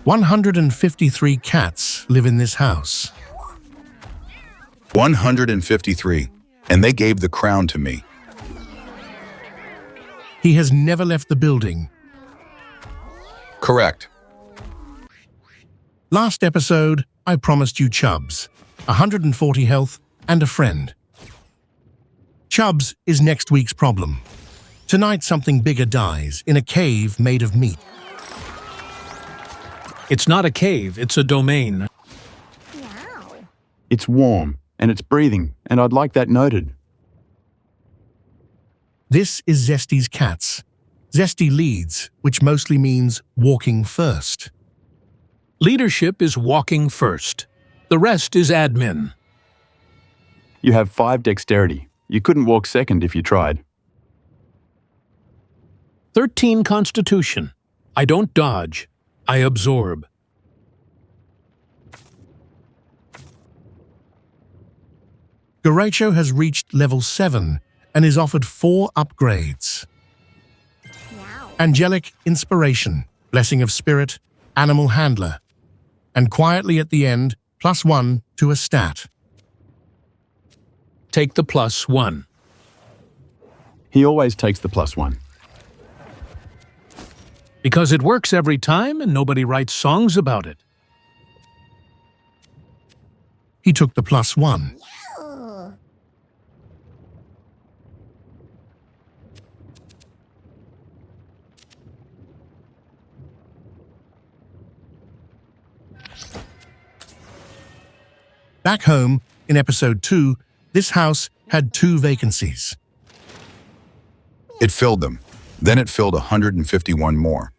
153 cats live in this house. 153, and they gave the crown to me. He has never left the building. Correct. Last episode, I promised you Chubbs, 140 health, and a friend. Chubbs is next week's problem. Tonight something bigger dies in a cave made of meat. It's not a cave, it's a domain. It's warm, and it's breathing, and I'd like that noted. This is Zesty's cats. Zesty leads, which mostly means walking first. Leadership is walking first. The rest is admin. You have 5 dexterity. You couldn't walk second if you tried. 13 constitution. I don't dodge. I absorb. Garacho has reached level 7 and is offered 4 upgrades. Angelic Inspiration, Blessing of Spirit, Animal Handler, and quietly at the end, +1 to a stat. Take the +1. He always takes the +1. Because it works every time and nobody writes songs about it. He took the +1. Back home, in episode 2, this house had 2 vacancies. It filled them. Then it filled 151 more.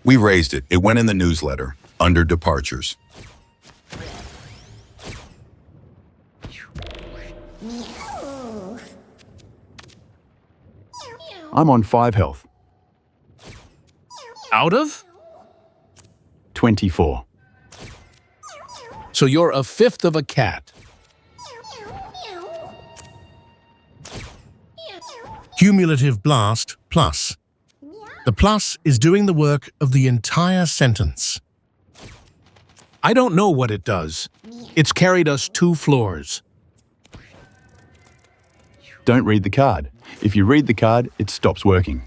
We raised it. It went in the newsletter, under departures. I'm on 5 health. Out of? 24. So you're a fifth of a cat. Cumulative blast plus. The plus is doing the work of the entire sentence. I don't know what it does. It's carried us 2 floors. Don't read the card. If you read the card, it stops working.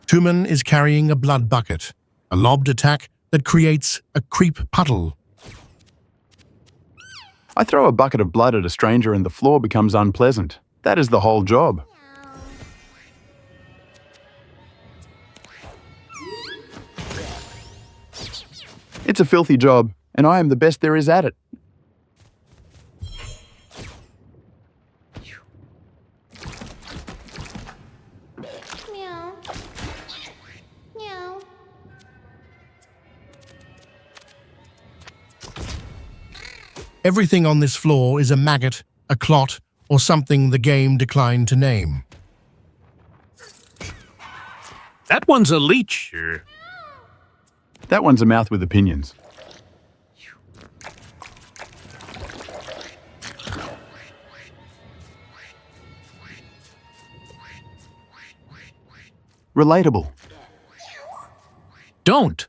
Tumen is carrying a blood bucket, a lobbed attack that creates a creep puddle. I throw a bucket of blood at a stranger and the floor becomes unpleasant. That is the whole job. It's a filthy job, and I am the best there is at it. Everything on this floor is a maggot, a clot, or something the game declined to name. That one's a leech. That one's a mouth with opinions. Relatable. Don't.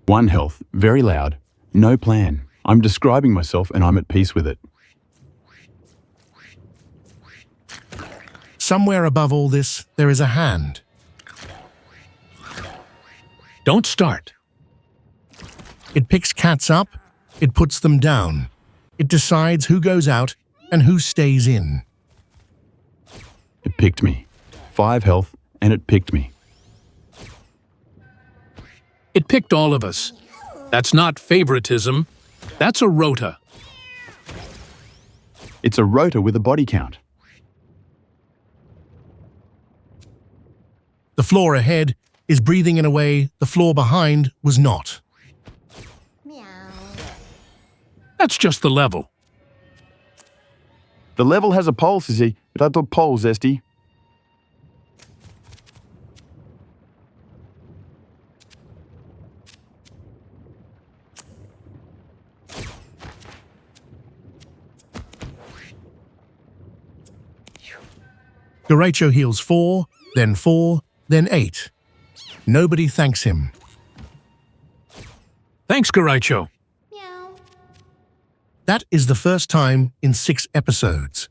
1 health, very loud, no plan. I'm describing myself and I'm at peace with it. Somewhere above all this, there is a hand. Don't start. It picks cats up, it puts them down. It decides who goes out and who stays in. It picked me. 5 health, and it picked me. It picked all of us. That's not favoritism. That's a rota. It's a rota with a body count. The floor ahead is breathing in a way the floor behind was not. That's just the level. The level has a pulse, Izzy. It has a pulse, Zesty. Garacho heals 4, then 8. Nobody thanks him. Thanks, Garacho. That is the first time in 6 episodes.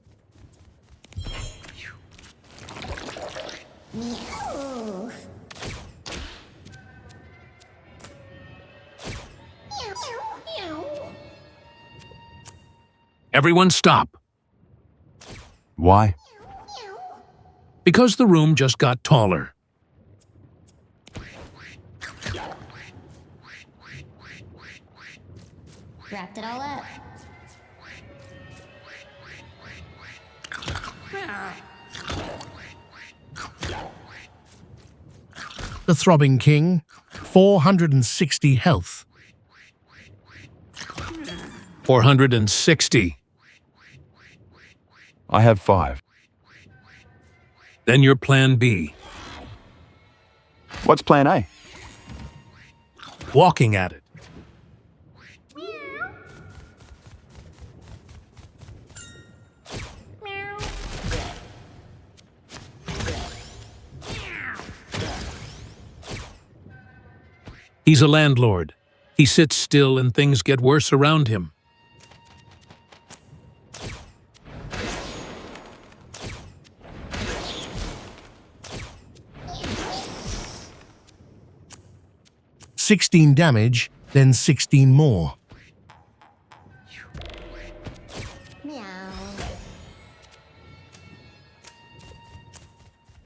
Everyone stop. Why? Because the room just got taller. Wrapped it all up. The Throbbing King, 460 health. 460. I have 5. Then your plan B. What's plan A? Walking at it. He's a landlord. He sits still and things get worse around him. $16 damage, then 16 more. Meow.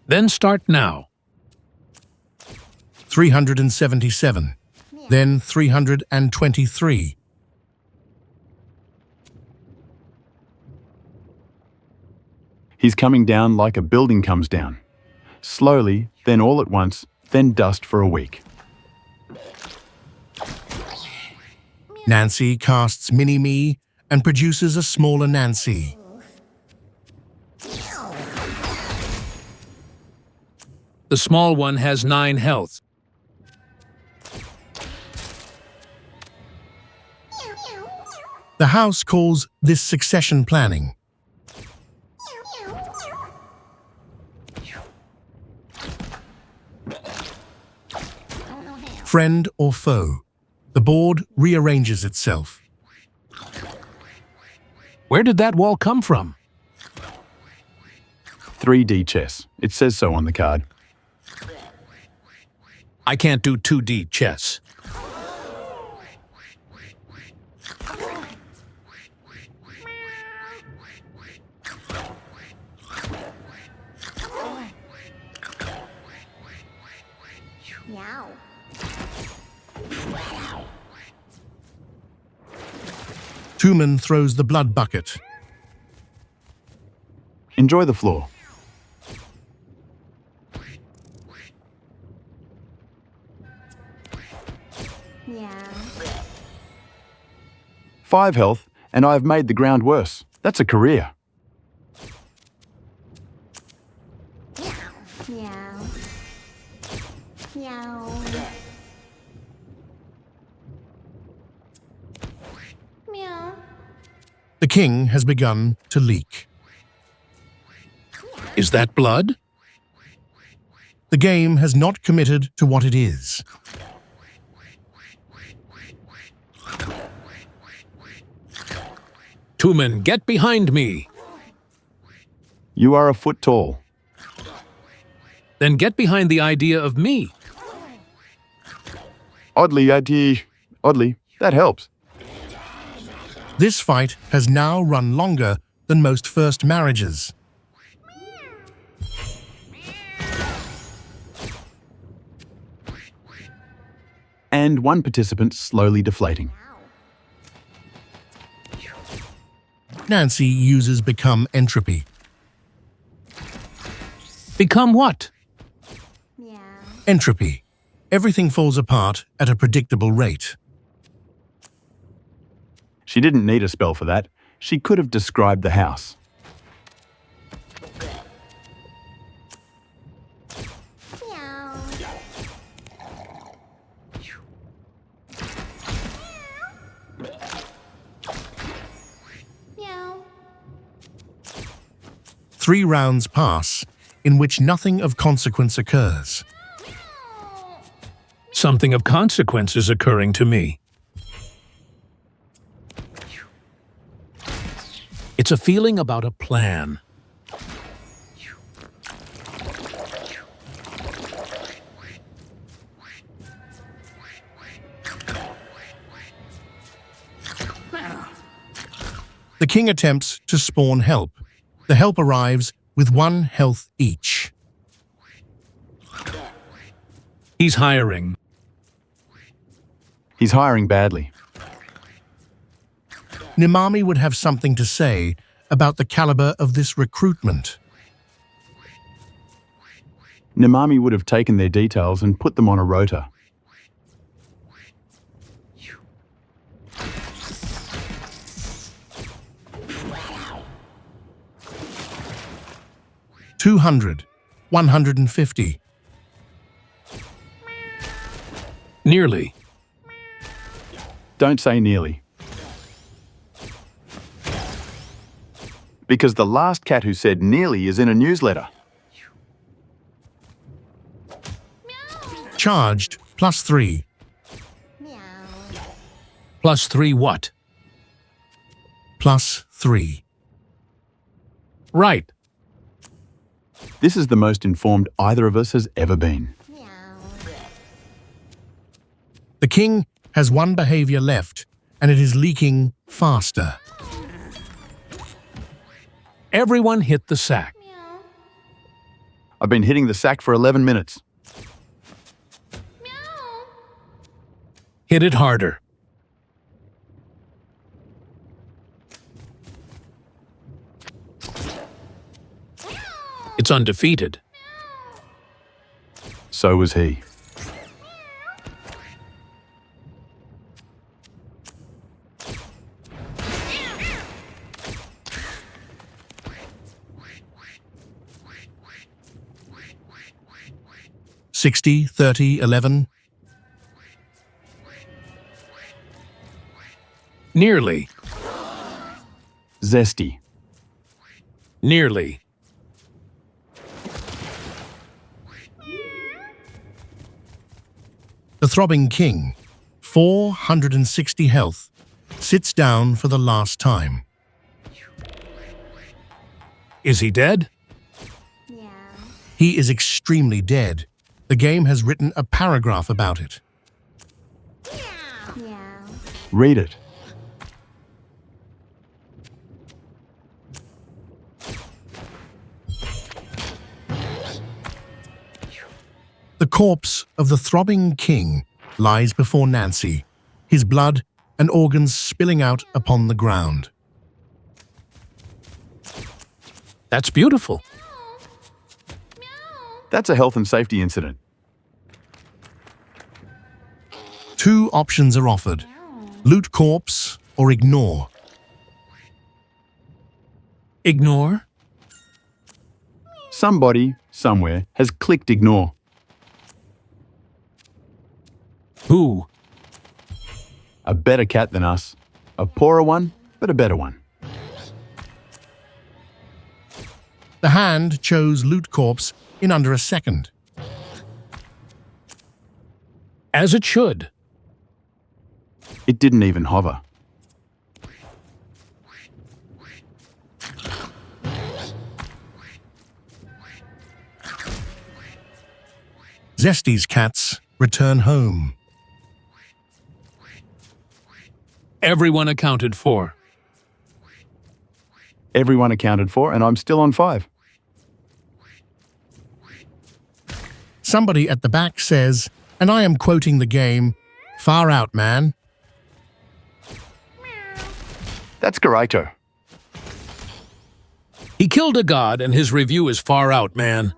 Then start now. 377, then 323. He's coming down like a building comes down. Slowly, then all at once, then dust for a week. Nancy casts Mini-Me and produces a smaller Nancy. The small one has 9 health. The house calls this succession planning. Friend or foe? The board rearranges itself. Where did that wall come from? 3D chess. It says so on the card. I can't do 2D chess. Meow. Tumen throws the blood bucket. Enjoy the floor. Meow. 5 health, and I've made the ground worse. That's a career. Meow. Meow. Meow. The king has begun to leak. Is that blood? The game has not committed to what it is. Tumen, get behind me. You are a foot tall. Then get behind the idea of me. Oddly, that helps. This fight has now run longer than most first marriages. And one participant slowly deflating. Nancy uses Become Entropy. Become what? Meow. Entropy. Everything falls apart at a predictable rate. She didn't need a spell for that. She could have described the house. Meow. Meow. 3 rounds pass, in which nothing of consequence occurs. Something of consequence is occurring to me. It's a feeling about a plan. The king attempts to spawn help. The help arrives with 1 health each. He's hiring. He's hiring badly. Nimami would have something to say about the caliber of this recruitment. Nimami would have taken their details and put them on a rota. $200, $150. Nearly. Don't say nearly. Because the last cat who said nearly is in a newsletter. Charged, +3. Meow. +3 what? +3. Right. This is the most informed either of us has ever been. Meow. The king has 1 behavior left, and it is leaking faster. Everyone hit the sack. Meow. I've been hitting the sack for 11 minutes. Meow. Hit it harder. It's undefeated. So was he. $60, $30, $11. Nearly. Zesty. Nearly. The throbbing king, 460 health, sits down for the last time. Is he dead? Meow. He is extremely dead. The game has written a paragraph about it. Meow. Read it. The corpse of the throbbing king lies before Nancy, his blood and organs spilling out upon the ground. That's beautiful. That's a health and safety incident. 2 options are offered: loot corpse or ignore. Ignore? Somebody, somewhere, has clicked ignore. Who? A better cat than us. A poorer one, but a better one. The hand chose loot corpse in under a second. As it should. It didn't even hover. Zesty's cats return home. Everyone accounted for. Everyone accounted for, and I'm still on 5. Somebody at the back says, and I am quoting the game, "Far out, man." That's Garaito. He killed a god and his review is far out, man.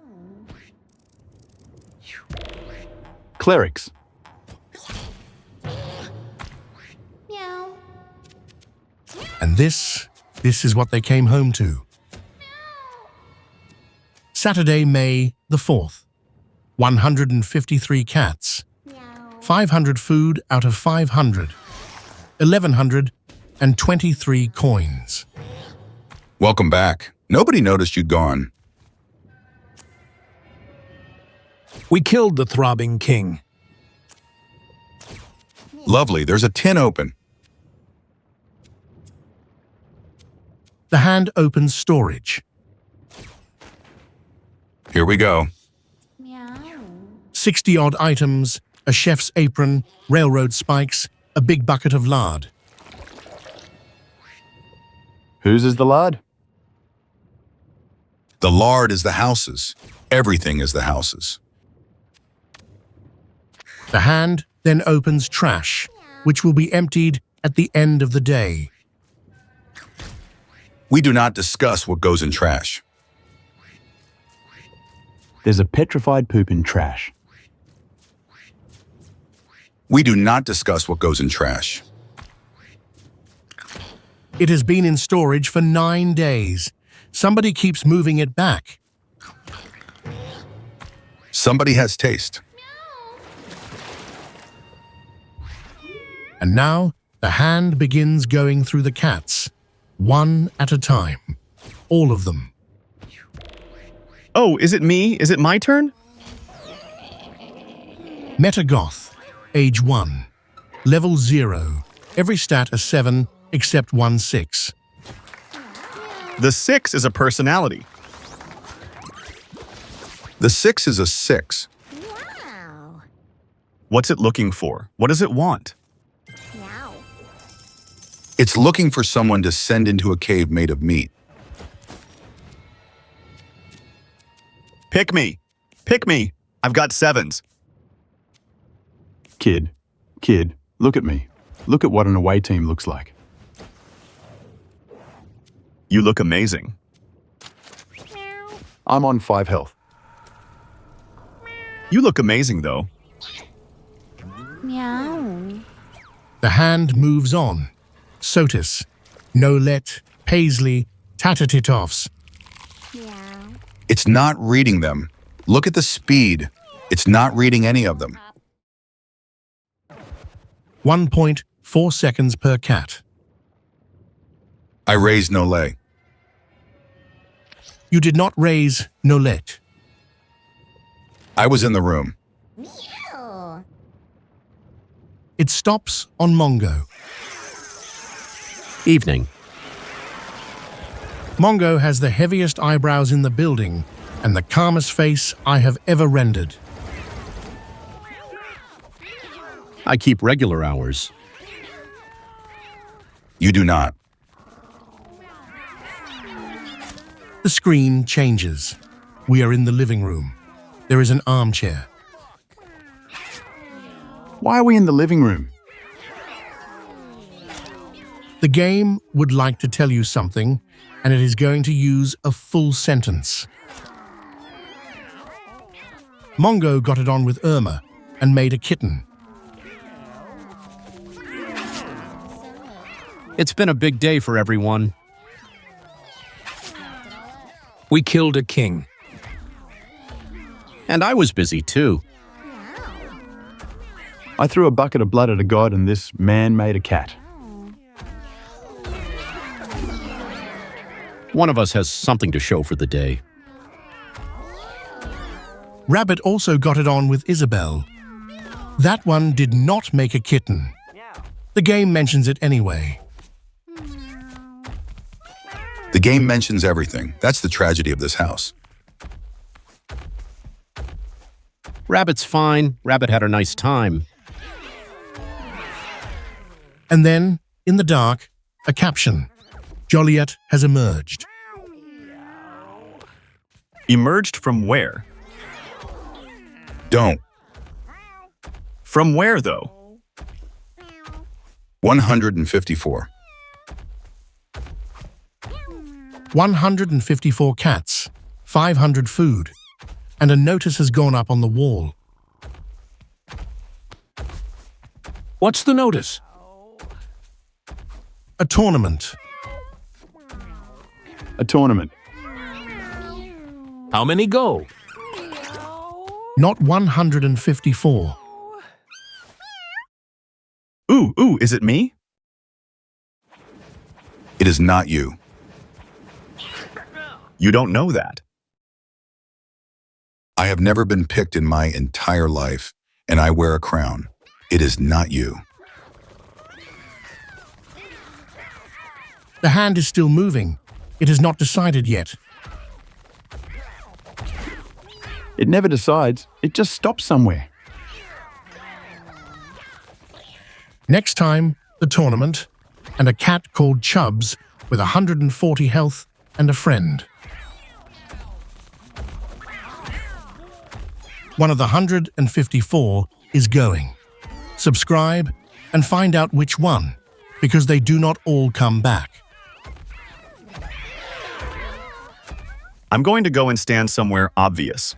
Clerics. Meow. And this is what they came home to. Saturday, May the 4th. 153 cats. Meow. 500 food out of 500. 1,123 coins. Welcome back. Nobody noticed you'd gone. We killed the throbbing king. Lovely, there's a tin open. The hand opens storage. Here we go. Meow. 60-odd items, a chef's apron, railroad spikes, a big bucket of lard. Whose is the lard? The lard is the house's. Everything is the house's. The hand then opens trash, which will be emptied at the end of the day. We do not discuss what goes in trash. There's a petrified poop in trash. We do not discuss what goes in trash. It has been in storage for 9 days. Somebody keeps moving it back. Somebody has taste. And now, the hand begins going through the cats, one at a time. All of them. Oh, is it me? Is it my turn? Metagoth, age 1. Level 0. Every stat a 7, except one 6. The 6 is a personality. The 6 is a 6. Wow. What's it looking for? What does it want? Meow. It's looking for someone to send into a cave made of meat. Pick me. Pick me. I've got 7s. Kid, look at me. Look at what an away team looks like. You look amazing. Meow. I'm on 5 health. You look amazing, though. Meow. The hand moves on. Sotis, Nolet, Paisley, Tatatitovs. Meow. It's not reading them. Look at the speed. It's not reading any of them. 1.4 seconds per cat. I raised no lay. You did not raise Nolet. I was in the room. Meow. It stops on Mongo. Evening. Mongo has the heaviest eyebrows in the building and the calmest face I have ever rendered. I keep regular hours. You do not. The screen changes. We are in the living room. There is an armchair. Why are we in the living room? The game would like to tell you something, and it is going to use a full sentence. Mongo got it on with Irma and made a kitten. It's been a big day for everyone. We killed a king. And I was busy too. I threw a bucket of blood at a god and this man made a cat. One of us has something to show for the day. Rabbit also got it on with Isabel. That one did not make a kitten. The game mentions it anyway. The game mentions everything. That's the tragedy of this house. Rabbit's fine. Rabbit had a nice time. And then, in the dark, a caption. Joliet has emerged. Emerged from where? Don't. From where, though? 154. 154 cats, 500 food, and a notice has gone up on the wall. What's the notice? A tournament. A tournament. How many go? Not 154. Ooh, is it me? It is not you. You don't know that. I have never been picked in my entire life, and I wear a crown. It is not you. The hand is still moving. It is not decided yet. It never decides, it just stops somewhere. Next time, the tournament, and a cat called Chubbs with 140 health and a friend. One of the 154 is going. Subscribe and find out which one, because they do not all come back. I'm going to go and stand somewhere obvious.